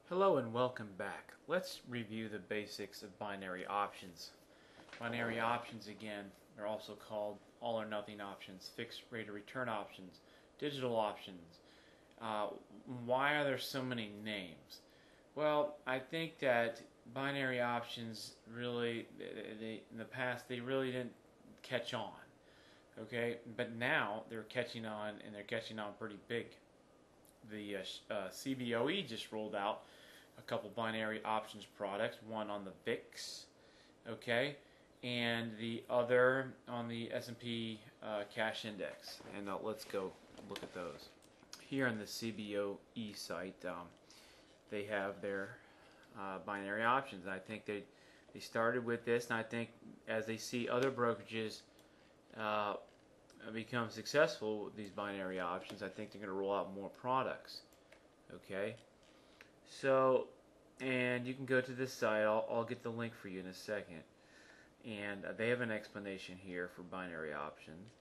Hello and welcome back. Let's review the basics of binary options. Binary options, again, are also called all or nothing options, fixed rate of return options, digital options. Why are there so many names? Well, I think that binary options really, in the past, they really didn't catch on. Okay, but now they're catching on, and they're catching on pretty big. The CBOE just rolled out a couple binary options products, one on the VIX, okay, and the other on the S&P cash index. And let's go look at those. Here on the CBOE site, they have their binary options. I think they started with this, and I think as they see other brokerages become successful with these binary options, I think they're going to roll out more products. Okay, so, and you can go to this site. I'll get the link for you in a second, and they have an explanation here for binary options.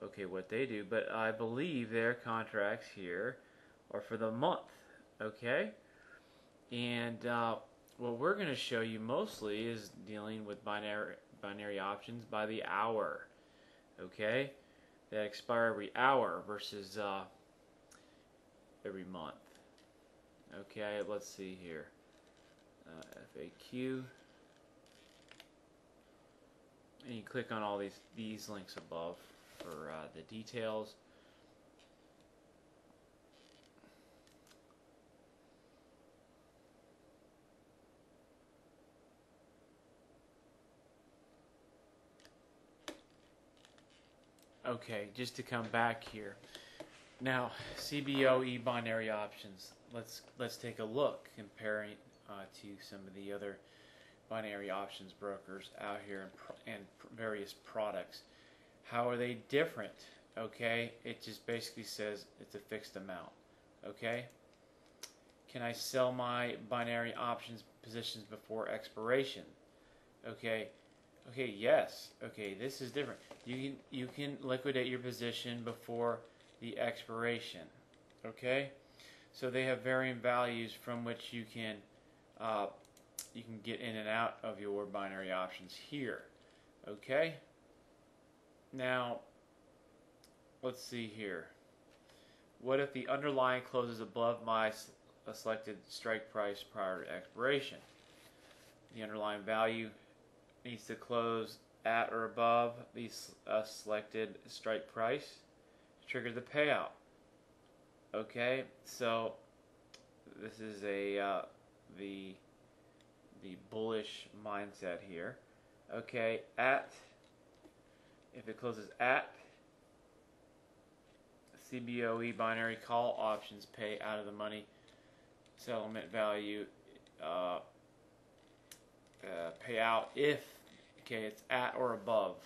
Okay, what they do, but I believe their contracts here are for the month. Okay, and what we're going to show you mostly is dealing with binary options by the hour. Okay, that expire every hour versus every month. Okay, let's see here. FAQ, and you click on all these links above for the details. Okay, just to come back here. Now, CBOE binary options. Let's take a look, comparing to some of the other binary options brokers out here and various products. How are they different? Okay, it just basically says it's a fixed amount. Okay, can I sell my binary options positions before expiration? Okay. Okay, yes. Okay, this is different. You can liquidate your position before the expiration. Okay, so they have varying values from which you can get in and out of your binary options here. Okay. Now, let's see here. What if the underlying closes above my selected strike price prior to expiration? The underlying value needs to close at or above the selected strike price to trigger the payout. Okay, so this is a the bullish mindset here. Okay, if it closes at CBOE binary call options pay out of the money settlement value payout if it's at or above.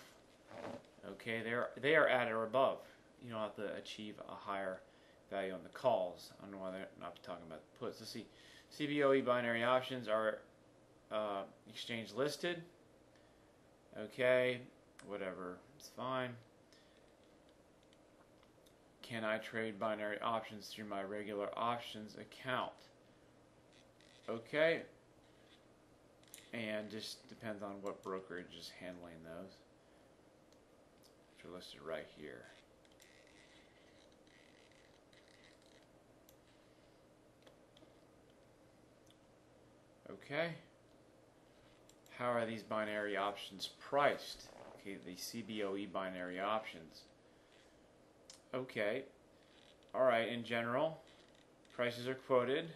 Okay, they are at or above. You don't have to achieve a higher value on the calls. I don't know why they're not talking about the puts. Let's see. CBOE binary options are exchange listed. Okay, whatever, it's fine. Can I trade binary options through my regular options account? Okay, and just depends on what brokerage is handling those, which are listed right here. Okay, how are these binary options priced? Okay, the CBOE binary options. Okay, alright, in general, prices are quoted.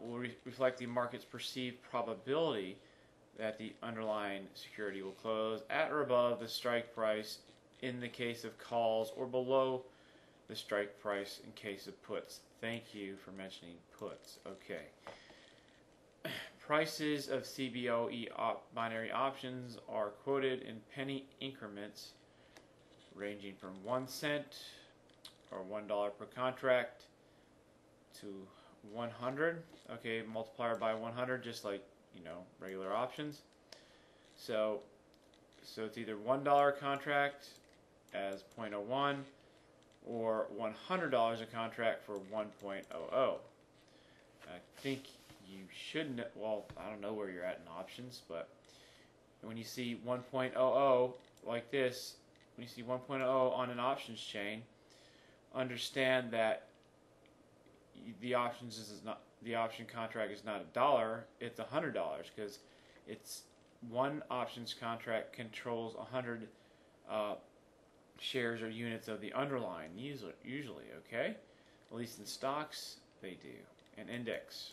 Will reflect the market's perceived probability that the underlying security will close at or above the strike price in the case of calls, or below the strike price in case of puts. Thank you for mentioning puts. Okay. Prices of CBOE binary options are quoted in penny increments ranging from 1 cent or $1 per contract to 100. Okay, multiplier by 100, just like regular options. So it's either $1 contract as 0.01 or $100 a contract for 1.00. think you should know, well, I don't know where you're at in options, but when you see 1.00 like this, when you see 1.0 on an options chain, understand that the option contract is not $1, it's $100, because it's one options contract controls 100 shares or units of the underlying, usually, okay? At least in stocks, they do. And index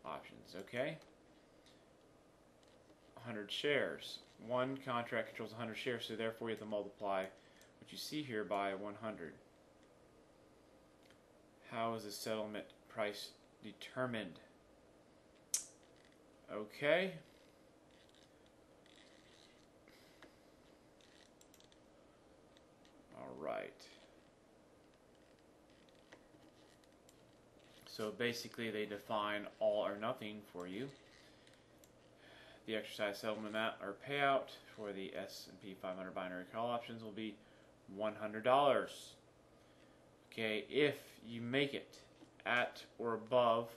options, okay? 100 shares. One contract controls 100 shares, so therefore you have to multiply what you see here by 100. How is the settlement price determined? Okay. All right. So basically they define all or nothing for you. The exercise settlement amount or payout for the S&P 500 binary call options will be $100. Okay, if you make it at or above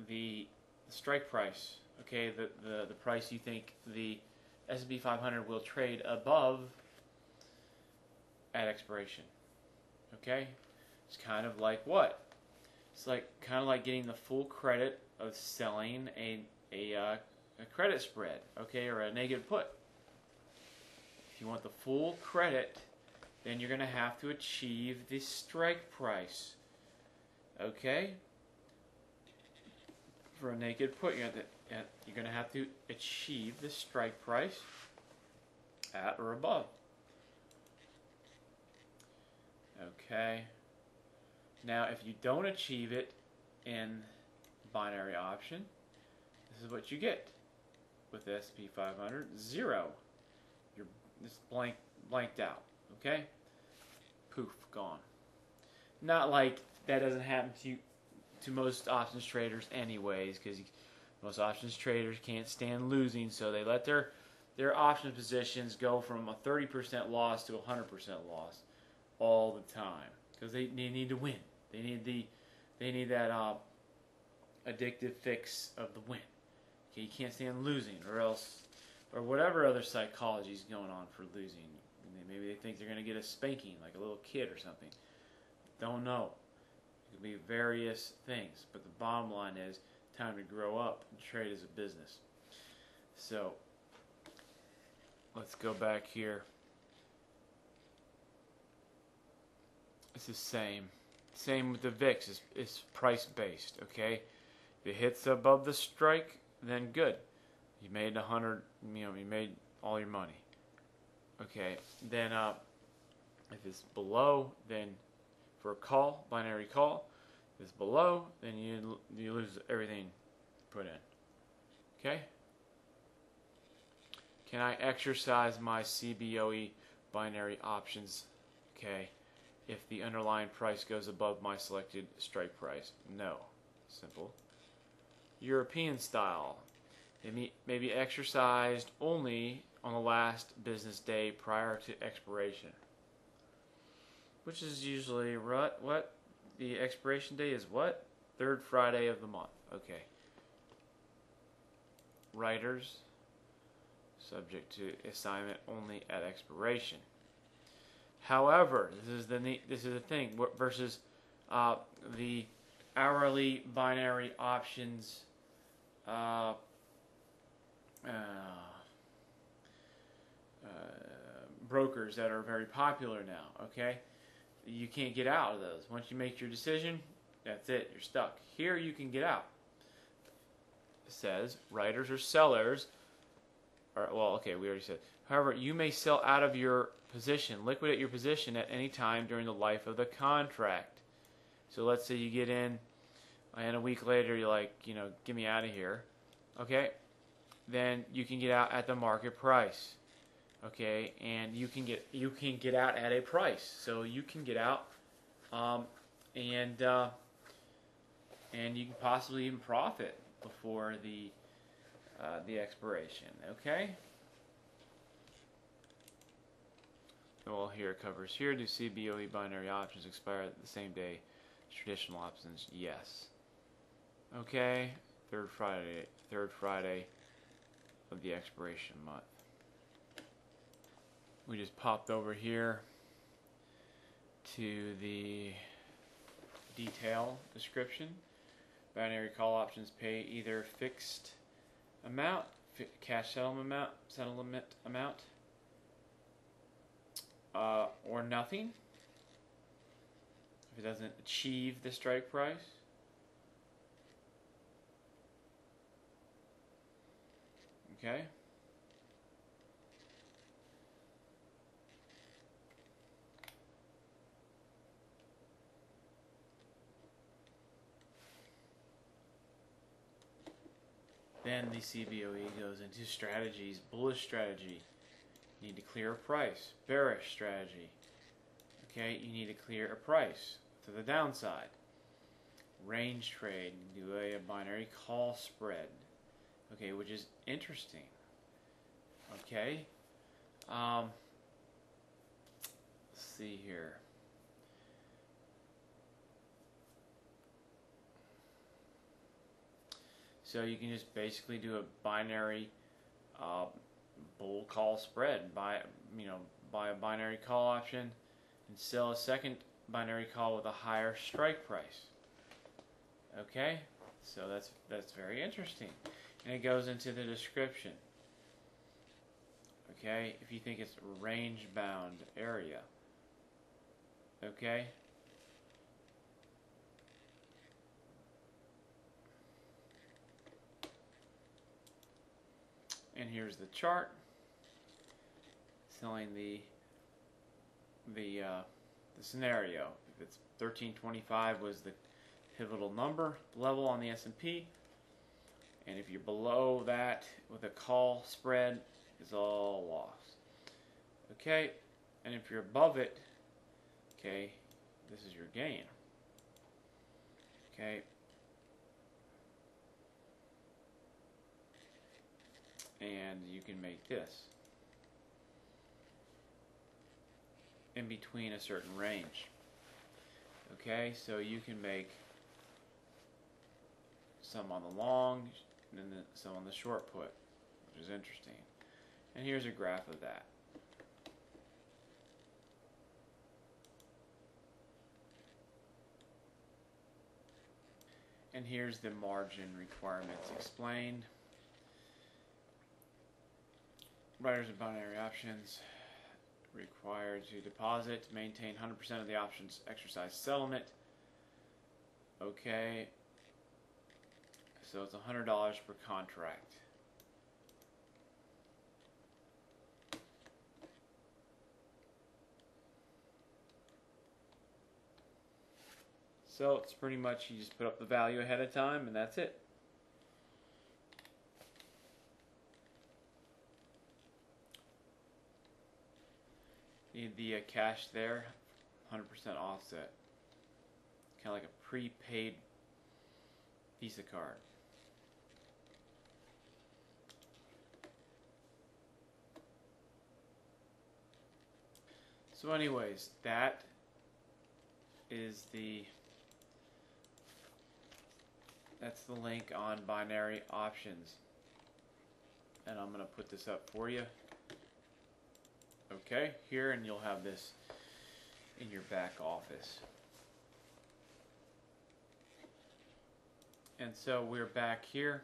the strike price, okay, the price you think the S&P 500 will trade above at expiration. Okay, it's kind of like what? It's like kind of like getting the full credit of selling a credit spread, okay, or a negative put. If you want the full credit, then you're going to have to achieve the strike price, okay? For a naked put, you're going to have to achieve the strike price at or above. Okay. Now, if you don't achieve it in binary option, this is what you get with the S&P 500: 0. You're just blanked out. Okay. Poof, gone. Not like that doesn't happen to most options traders, anyways, because most options traders can't stand losing, so they let their option positions go from a 30% loss to a 100% loss all the time, because they need to win. They need that addictive fix of the win. Okay, you can't stand losing, or whatever other psychology is going on for losing. Maybe they think they're going to get a spanking like a little kid or something. Don't know. It could be various things, but the bottom line is time to grow up and trade as a business. So let's go back here. It's the same. Same with the VIX. It's price based. Okay, if it hits above the strike, then good. You made 100. You made all your money. Okay. Then if it's below, then for a call, binary call, if it's below, then you lose everything put in. Okay. Can I exercise my CBOE binary options? Okay. If the underlying price goes above my selected strike price? No. Simple. European style. It may be exercised only on the last business day prior to expiration. Which is usually what? The expiration day is what? Third Friday of the month. Okay. Writers. Subject to assignment only at expiration. However, this is the thing versus the hourly binary options brokers that are very popular now. Okay, you can't get out of those. Once you make your decision, that's it. You're stuck. Here you can get out. It says writers or sellers. Well, okay, we already said. However, you may sell out of your position, liquidate your position at any time during the life of the contract. So let's say you get in, and a week later you're like, get me out of here. Okay, then you can get out at the market price. Okay, and you can get out at a price. So you can get out, and you can possibly even profit before the expiration. Okay. Well, here it covers here. Do CBOE binary options expire the same day as traditional options? Yes. Okay, third Friday of the expiration month. We just popped over here to the detail description. Binary call options pay either fixed amount, cash settlement amount, or nothing if it doesn't achieve the strike price. Okay. Then the CBOE goes into strategies. Bullish strategy, you need to clear a price. Bearish strategy, okay, you need to clear a price to the downside. Range trade, do a binary call spread, okay, which is interesting. Okay, let's see here. So you can just basically do a binary bull call spread. Buy a binary call option and sell a second binary call with a higher strike price. Okay, so that's very interesting, and it goes into the description. Okay, if you think it's range bound area. Okay. And here's the chart telling the scenario. If it's 1325 was the pivotal number level on the S&P, and if you're below that with a call spread, it's all lost. Okay, and if you're above it, okay, this is your gain. Okay. And you can make this in between a certain range. Okay, so you can make some on the long and then some on the short put, which is interesting. And here's a graph of that. And here's the margin requirements explained. Writers of binary options required to deposit, maintain 100% of the options exercise settlement. Okay, so it's $100 per contract. So it's pretty much you just put up the value ahead of time and that's it. Need the cash there, 100% offset. Kind of like a prepaid Visa card. So anyways, that's the link on binary options. And I'm going to put this up for you. Okay, here, and you'll have this in your back office. And so we're back here,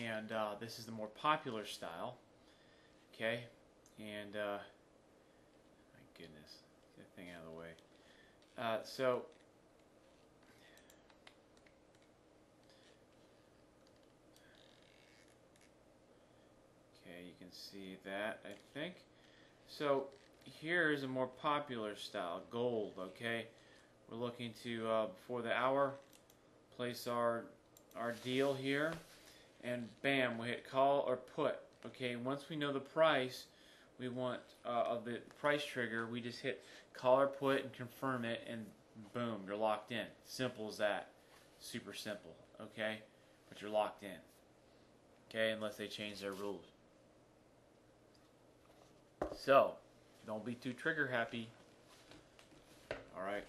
and this is the more popular style. Okay, and my goodness, get that thing out of the way. So you can see that, I think. So here's a more popular style, gold. Okay, we're looking to before the hour place our deal here, and bam, we hit call or put. Okay, once we know the price we want of the price trigger, we just hit call or put and confirm it, and boom, you're locked in. Simple as that. Super simple. Okay, but you're locked in. Okay, unless they change their rules. So, don't be too trigger happy. Alright.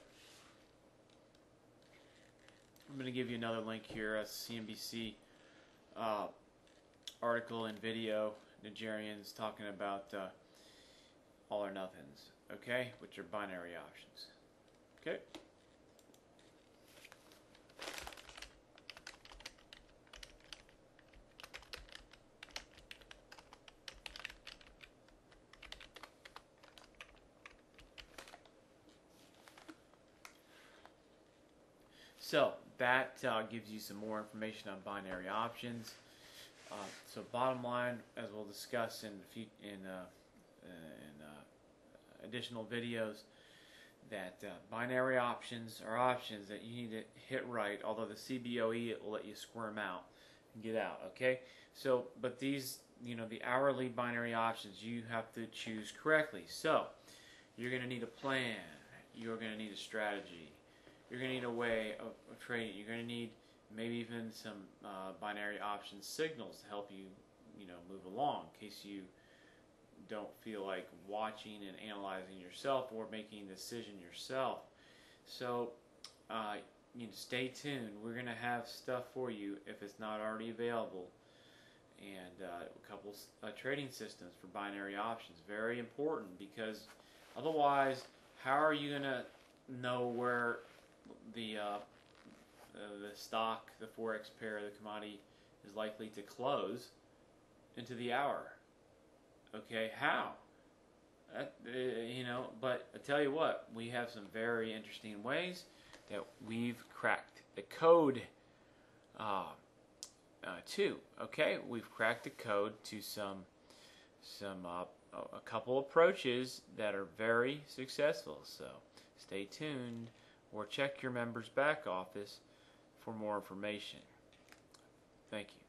I'm going to give you another link here, a CNBC article and video, Nigerians talking about all or nothings, okay, which are binary options. Okay. So that gives you some more information on binary options. So bottom line, as we'll discuss in additional videos, that binary options are options that you need to hit right, although the CBOE will let you squirm out and get out, okay? So, but these, the hourly binary options, you have to choose correctly. So, you're going to need a plan. You're going to need a strategy. You're going to need a way of trading. You're going to need maybe even some binary option signals to help you, move along in case you don't feel like watching and analyzing yourself or making a decision yourself. So, stay tuned. We're going to have stuff for you if it's not already available, and a couple trading systems for binary options. Very important, because otherwise, how are you going to know where the stock, the forex pair, the commodity is likely to close into the hour? Okay, how? But I tell you what, we have some very interesting ways that we've cracked the code to. Okay, we've cracked the code to a couple approaches that are very successful. So stay tuned, or check your members' back office for more information. Thank you.